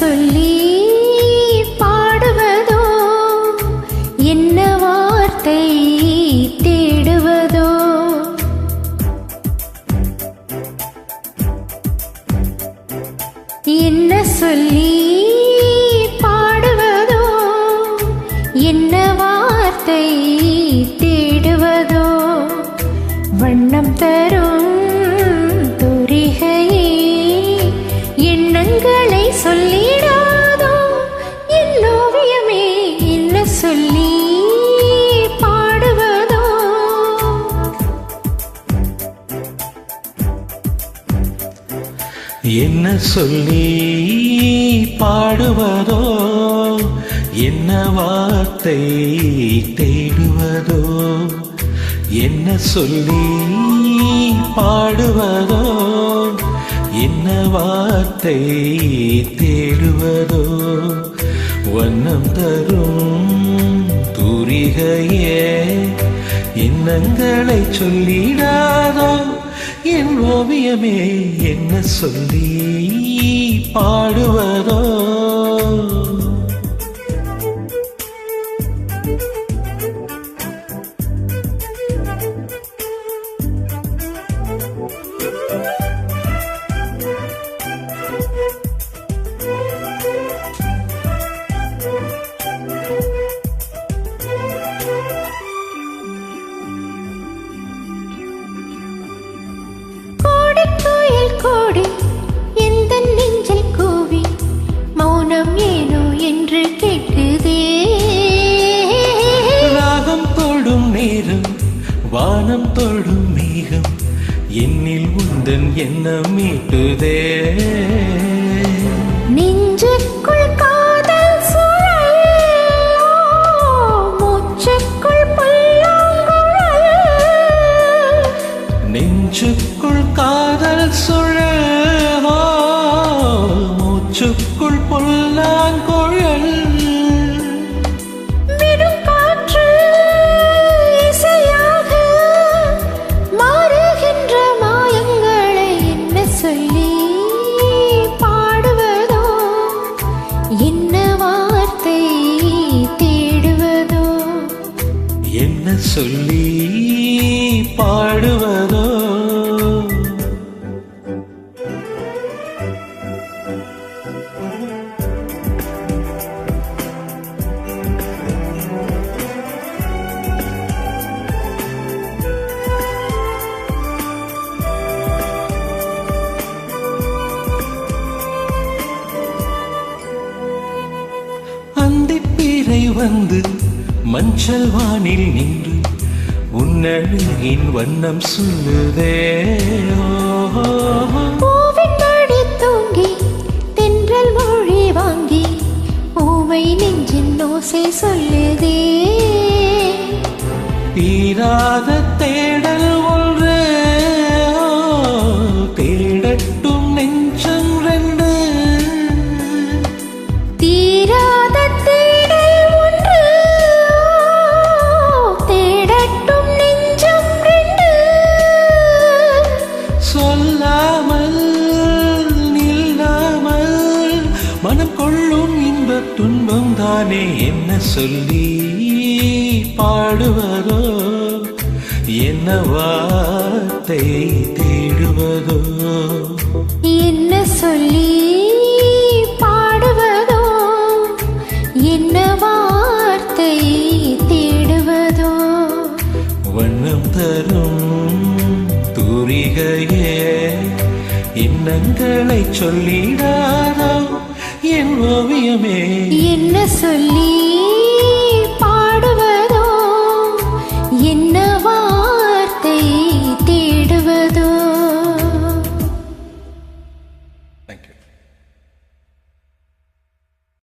சொல்லி பாடுவதோ, என்ன வார்த்தை தேடுவதோ. என்ன சொல்லி பாடுவதோ, என்ன வார்த்தை தேடுவதோ. வண்ணம் தரும் தூரிகையே எண்ணங்களை சொல்லிடாதோ. என் ஓவியமே என்ன சொல்லி பாடுவதோ. என்ன சொல்லி பாடுவதோ, என்ன வார்த்தை தேடுவதோ. என்ன சொல்லி பாடுவதோ, என்ன வார்த்தை தேடுவதோ. வண்ணம் தரும் தூரிகையே எண்ணங்களை சொல்லிடாதோ. என் ஓவியமே என்ன சொல்லி பாடுவதோ. கோடி எந்த நெஞ்சில் கூவி மௌனம் ஏனோ என்று கேட்குதே. ராகம் தொடும் நேரம் வானம் தொடும் மேகம் என்னில் உந்தன் எண்ணம் மீட்டுதே. நெஞ்சுக்குள் காதல் சுழல், மூச்சுக்குள் புல்லாங்குழல். நெஞ்சுக்குள் காதல் சுழல், மூச்சுக்குள் புல்லாங்குழல். விடும் காற்று இசையாக மாறுகின்ற மாயங்களை என்ன சொல்லி பாடுவதோ, என்ன வார்த்தை தேடுவதோ. என்ன சொல்லி பாடுவதோ. அந்திப்பீரை வந்து மஞ்சள் வானில் நின்று உன்னழகின் வண்ணம் சொல்லுதே. பூவின் மடி தூங்கி தென்றல் மொழி வாங்கி பூவை நெஞ்சின் ஓசை சொல்லுதே. தீராத தேடல் ஒன்று தேடட்டும் நெஞ்சம் ரெண்டு. தீராத தேடல் ஒன்று தேடட்டும் நெஞ்சம் ரெண்டு. சொல்லாமல் நில்லாமல் மனம் கொள்ளும் இன்ப துன்பம் தானே என்ன சொல்லி பாடுவதோ, என்ன வார்த்தை தேடுவதோ. என்ன சொல்லி பாடுவதோ, என்ன வார்த்தை தேடுவதோ. வண்ணம் தரும் தூரிகையே எண்ணங்களை சொல்லிடாதோ. என் ஓவியமே என்ன சொல்லி